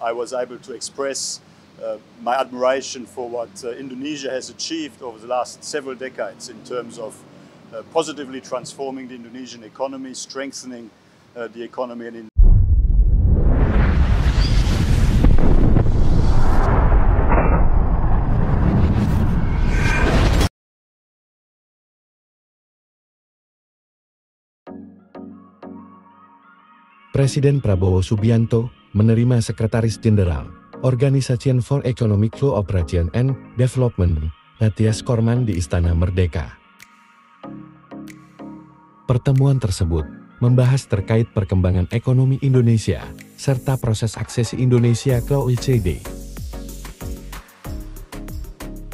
I was able to express my admiration for what Indonesia has achieved over the last several decades in terms of positively transforming the Indonesian economy, strengthening the economy. And Presiden Prabowo Subianto menerima Sekretaris Jenderal Organisation for Economic Cooperation and Development, Mathias Cormann di Istana Merdeka. Pertemuan tersebut membahas terkait perkembangan ekonomi Indonesia serta proses aksesi Indonesia ke OECD.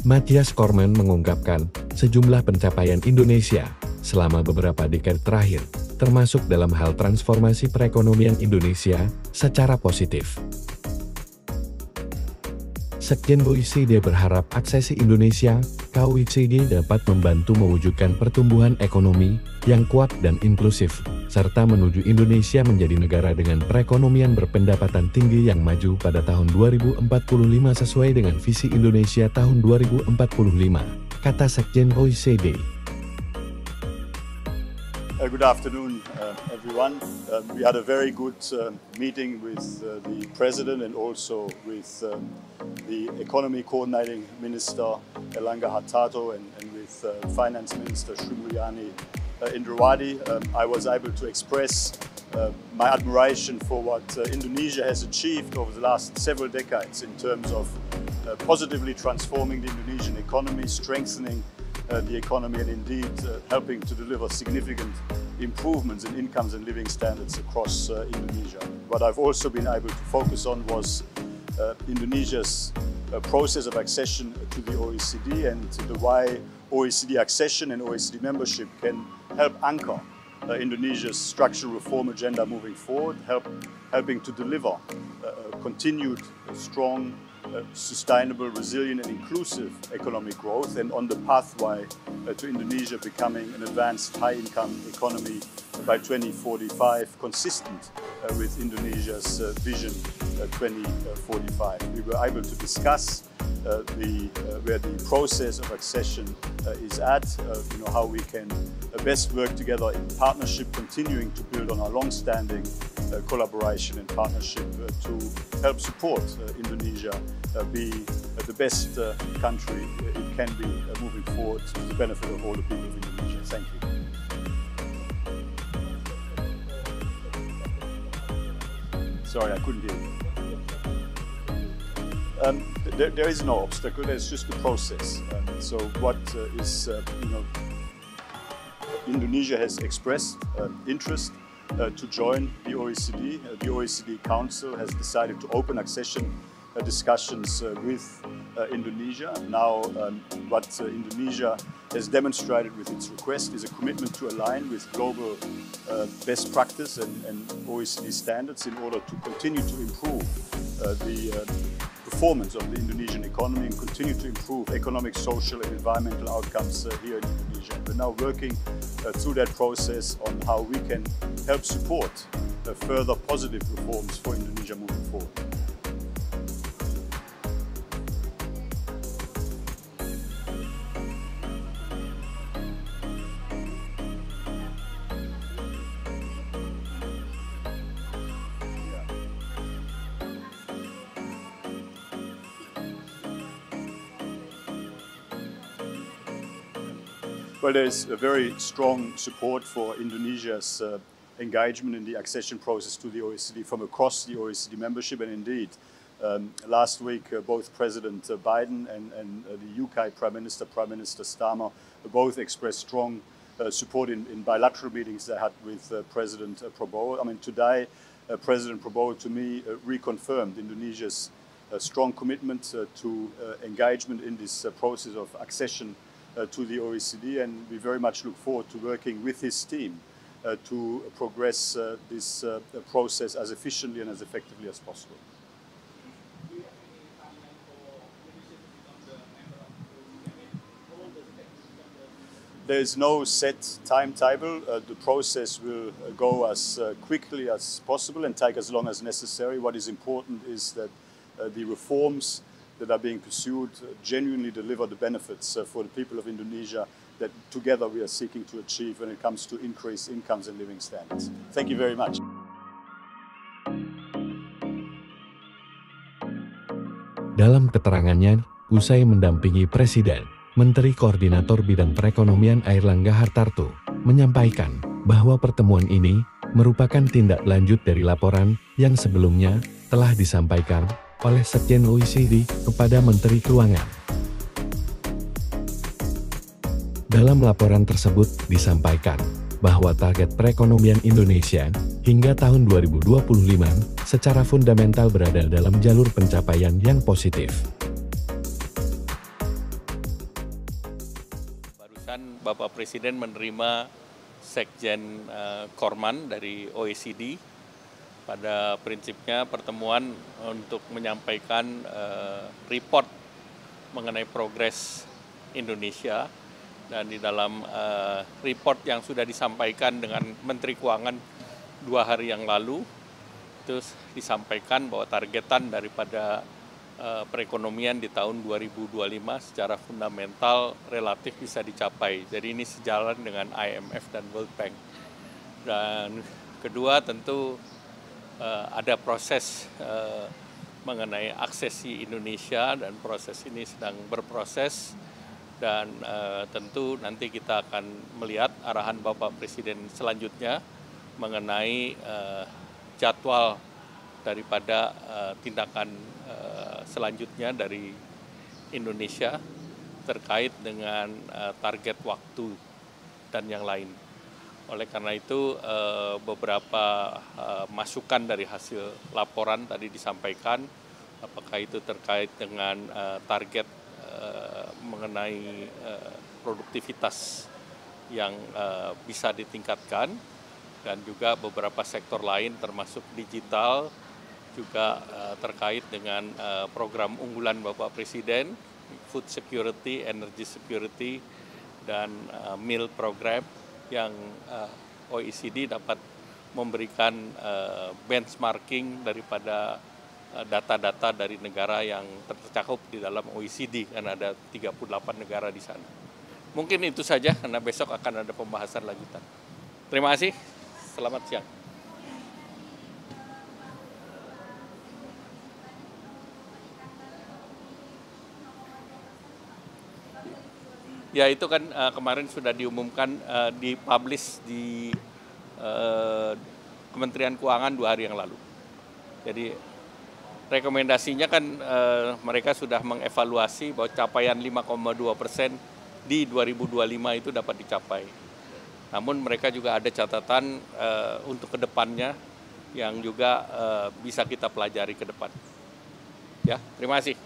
Mathias Cormann mengungkapkan sejumlah pencapaian Indonesia selama beberapa dekade terakhir, termasuk dalam hal transformasi perekonomian Indonesia secara positif. Sekjen OECD berharap aksesi Indonesia ke OECD dapat membantu mewujudkan pertumbuhan ekonomi yang kuat dan inklusif, serta menuju Indonesia menjadi negara dengan perekonomian berpendapatan tinggi yang maju pada tahun 2045 sesuai dengan visi Indonesia tahun 2045, kata Sekjen OECD. Good afternoon, everyone. We had a very good meeting with the President and also with the Economy Coordinating Minister Erlangga Hartarto and with Finance Minister Sri Mulyani Indrawati. I was able to express my admiration for what Indonesia has achieved over the last several decades in terms of positively transforming the Indonesian economy, strengthening the economy, and indeed helping to deliver significant improvements in incomes and living standards across Indonesia. What I've also been able to focus on was Indonesia's process of accession to the OECD and the way OECD accession and OECD membership can help anchor Indonesia's structural reform agenda moving forward, helping to deliver continued strong, sustainable, resilient and inclusive economic growth, and on the pathway to Indonesia becoming an advanced high-income economy by 2045, consistent with Indonesia's Vision 2045. We were able to discuss where the process of accession is at, how we can best work together in partnership, continuing to build on our long-standing collaboration and partnership to help support Indonesia be the best country it can be moving forward to the benefit of all the people of Indonesia. Thank you. Sorry, I couldn't hear you. There is no obstacle, there's just a process. So what Indonesia has expressed interest to join the OECD. The OECD Council has decided to open accession discussions with Indonesia. Now, what Indonesia has demonstrated with its request is a commitment to align with global best practice and OECD standards in order to continue to improve the performance of the Indonesian economy and continue to improve economic, social and environmental outcomes here in Indonesia. We're now working through that process on how we can help support further positive reforms for Indonesia moving forward. Well, there's a very strong support for Indonesia's engagement in the accession process to the OECD from across the OECD membership, and indeed, last week both President Biden and the UK Prime Minister Starmer both expressed strong support in bilateral meetings they had with President Prabowo. I mean, today President Prabowo to me reconfirmed Indonesia's strong commitment to engagement in this process of accession to the OECD, and we very much look forward to working with his team to progress this process as efficiently and as effectively as possible. there is no set timetable. The process will go as quickly as possible and take as long as necessary. What is important is that the reforms that are being pursued genuinely deliver the benefits for the people of Indonesia that together we are seeking to achieve when it comes to increased incomes and living standards. Thank you very much. Dalam keterangannya, usai mendampingi Presiden, Menteri Koordinator Bidang Perekonomian Airlangga Hartarto menyampaikan bahwa pertemuan ini merupakan tindak lanjut dari laporan yang sebelumnya telah disampaikan oleh Sekjen OECD kepada Menteri Keuangan. Dalam laporan tersebut disampaikan bahwa target perekonomian Indonesia hingga tahun 2025 secara fundamental berada dalam jalur pencapaian yang positif. Barusan Bapak Presiden menerima Sekjen Korman dari OECD. Pada prinsipnya pertemuan untuk menyampaikan report mengenai progres Indonesia, dan di dalam report yang sudah disampaikan dengan Menteri Keuangan 2 hari yang lalu, itu disampaikan bahwa targetan daripada perekonomian di tahun 2025 secara fundamental relatif bisa dicapai. Jadi ini sejalan dengan IMF dan World Bank. Dan kedua tentu ada proses mengenai aksesi Indonesia, dan proses ini sedang berproses, dan tentu nanti kita akan melihat arahan Bapak Presiden selanjutnya mengenai jadwal daripada tindakan selanjutnya dari Indonesia terkait dengan target waktu dan yang lain. Oleh karena itu beberapa masukan dari hasil laporan tadi disampaikan, apakah itu terkait dengan target mengenai produktivitas yang bisa ditingkatkan, dan juga beberapa sektor lain termasuk digital, juga terkait dengan program unggulan Bapak Presiden, food security, energy security, dan meal program, yang OECD dapat memberikan benchmarking daripada data-data dari negara yang tercakup di dalam OECD, karena ada 38 negara di sana. Mungkin itu saja, karena besok akan ada pembahasan lanjutan. Terima kasih, selamat siang. Ya, itu kan kemarin sudah diumumkan, dipublish di Kementerian Keuangan 2 hari yang lalu. Jadi rekomendasinya kan mereka sudah mengevaluasi bahwa capaian 5,2% di 2025 itu dapat dicapai. Namun mereka juga ada catatan untuk kedepannya yang juga bisa kita pelajari ke depan. Ya, terima kasih.